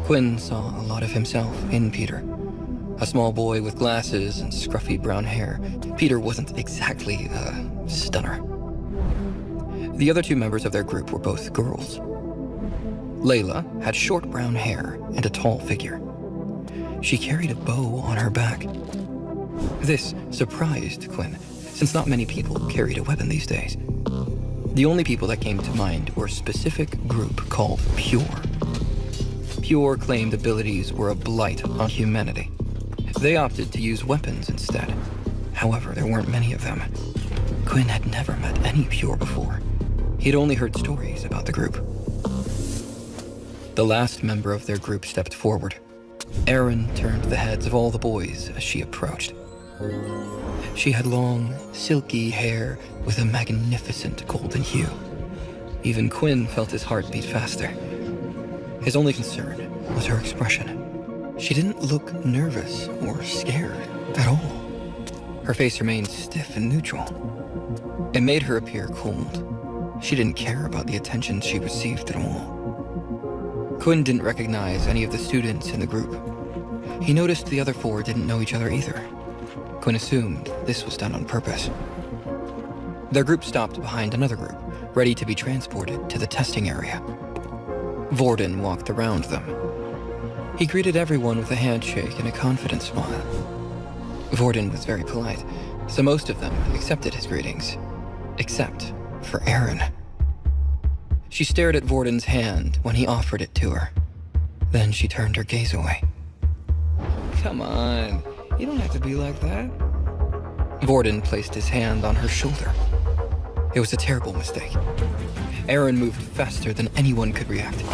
Quinn saw a lot of himself in Peter. A small boy with glasses and scruffy brown hair, Peter wasn't exactly a stunner. The other two members of their group were both girls. Layla had short brown hair and a tall figure. She carried a bow on her back. This surprised Quinn, since not many people carried a weapon these days. The only people that came to mind were a specific group called Pure. Pure claimed abilities were a blight on humanity. They opted to use weapons instead. However, there weren't many of them. Quinn had never met any Pure before. He'd only heard stories about the group. The last member of their group stepped forward. Erin turned the heads of all the boys as she approached. She had long, silky hair with a magnificent golden hue. Even Quinn felt his heart beat faster. His only concern was her expression. She didn't look nervous or scared at all. Her face remained stiff and neutral. It made her appear cold. She didn't care about the attention she received at all. Quinn didn't recognize any of the students in the group. He noticed the other four didn't know each other either. Quinn assumed this was done on purpose. Their group stopped behind another group, ready to be transported to the testing area. Vorden walked around them. He greeted everyone with a handshake and a confident smile. Vorden was very polite, so most of them accepted his greetings, except for Erin. She stared at Vorden's hand when he offered it to her. Then she turned her gaze away. Come on, you don't have to be like that. Vorden placed his hand on her shoulder. It was a terrible mistake. Erin moved faster than anyone could react.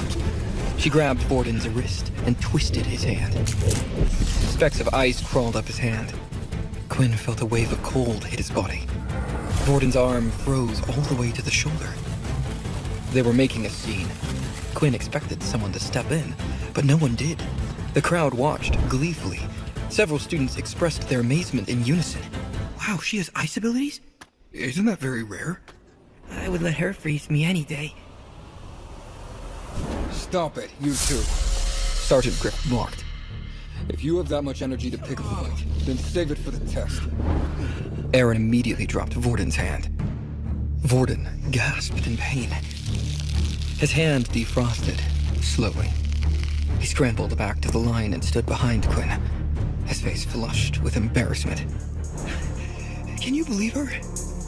She grabbed Vorden's wrist and twisted his hand. Specks of ice crawled up his hand. Quinn felt a wave of cold hit his body. Vorden's arm froze all the way to the shoulder. They were making a scene. Quinn expected someone to step in, but no one did. The crowd watched gleefully. Several students expressed their amazement in unison. Wow, she has ice abilities? Isn't that very rare? I would let her freeze me any day. Stop it, you two. Sergeant Griff blocked. If you have that much energy to pick a fight, then save it for the test. Erin immediately dropped Vorden's hand. Vorden gasped in pain. His hand defrosted, slowly. He scrambled back to the line and stood behind Quinn, his face flushed with embarrassment. Can you believe her?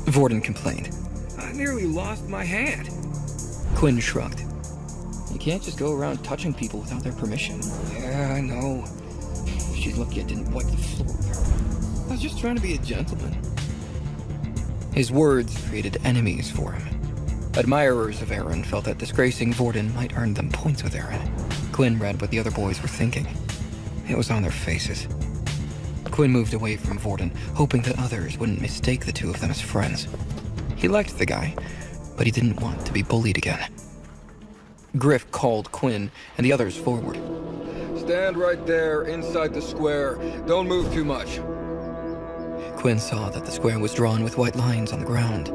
Vorden complained. I nearly lost my hand. Quinn shrugged. You can't just go around touching people without their permission. Yeah, I know. She's lucky I didn't wipe the floor with her. I was just trying to be a gentleman. His words created enemies for him. Admirers of Erin felt that disgracing Vorden might earn them points with Erin. Quinn read what the other boys were thinking. It was on their faces. Quinn moved away from Vorden, hoping that others wouldn't mistake the two of them as friends. He liked the guy, but he didn't want to be bullied again. Griff called Quinn and the others forward. Stand right there, inside the square. Don't move too much. Quinn saw that the square was drawn with white lines on the ground.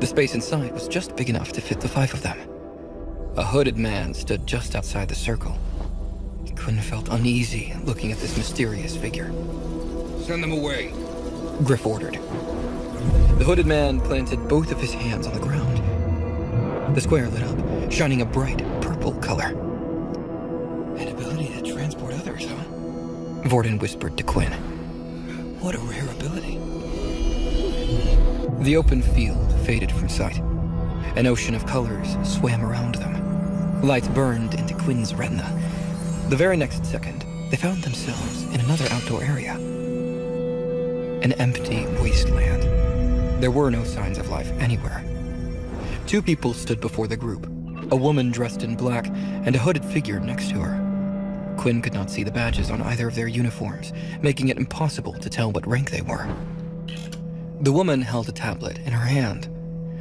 The space inside was just big enough to fit the five of them. A hooded man stood just outside the circle. Quinn felt uneasy looking at this mysterious figure. Send them away. Griff ordered. The hooded man planted both of his hands on the ground. The square lit up, shining a bright purple color. An ability to transport others, huh? Vorden whispered to Quinn. What a rare ability. The open field faded from sight. An ocean of colors swam around them. Light burned into Quinn's retina. The very next second, they found themselves in another outdoor area. An empty wasteland. There were no signs of life anywhere. Two people stood before the group, a woman dressed in black and a hooded figure next to her. Quinn could not see the badges on either of their uniforms, making it impossible to tell what rank they were. The woman held a tablet in her hand.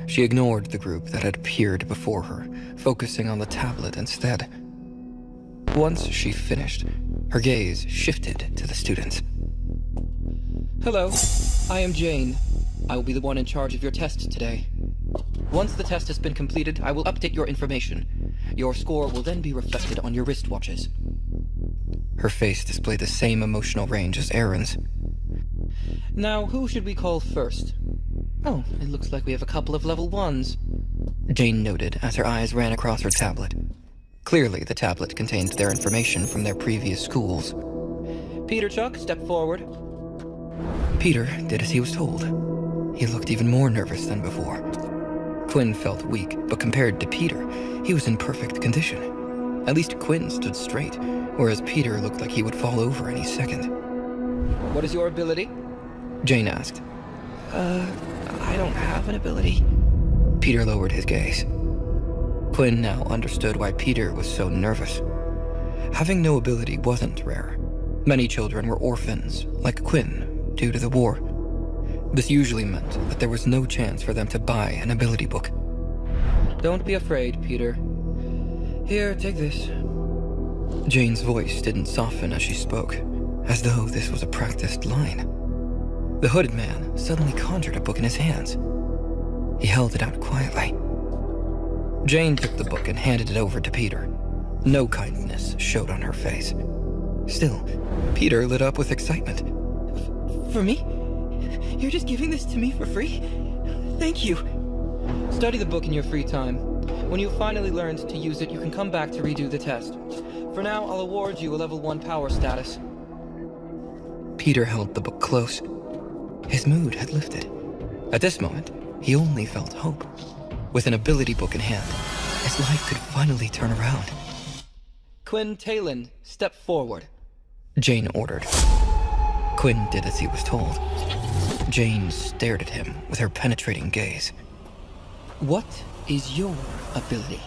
She ignored the group that had appeared before her, focusing on the tablet instead. Once she finished, her gaze shifted to the students. Hello, I am Jane. I will be the one in charge of your test today. Once the test has been completed, I will update your information. Your score will then be reflected on your wristwatches. Her face displayed the same emotional range as Aaron's. Now, who should we call first? Oh, it looks like we have a couple of level 1s. Jane noted as her eyes ran across her tablet. Clearly, the tablet contained their information from their previous schools. Peter Chuck, step forward. Peter did as he was told. He looked even more nervous than before. Quinn felt weak, but compared to Peter, he was in perfect condition. At least Quinn stood straight, whereas Peter looked like he would fall over any second. What is your ability? Jane asked. I don't have an ability. Peter lowered his gaze. Quinn now understood why Peter was so nervous. Having no ability wasn't rare. Many children were orphans, like Quinn, due to the war. This usually meant that there was no chance for them to buy an ability book. Don't be afraid, Peter. Here, take this. Jane's voice didn't soften as she spoke, as though this was a practiced line. The hooded man suddenly conjured a book in his hands. He held it out quietly. Jane took the book and handed it over to Peter. No kindness showed on her face. Still, Peter lit up with excitement. For me? You're just giving this to me for free? Thank you. Study the book in your free time. When you've finally learned to use it, you can come back to redo the test. For now, I'll award you a level 1 power status. Peter held the book close. His mood had lifted. At this moment, he only felt hope. With an ability book in hand, his life could finally turn around. Quinn Talon, step forward. Jane ordered. Quinn did as he was told. Jane stared at him with her penetrating gaze. What is your ability?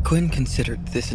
Quinn considered this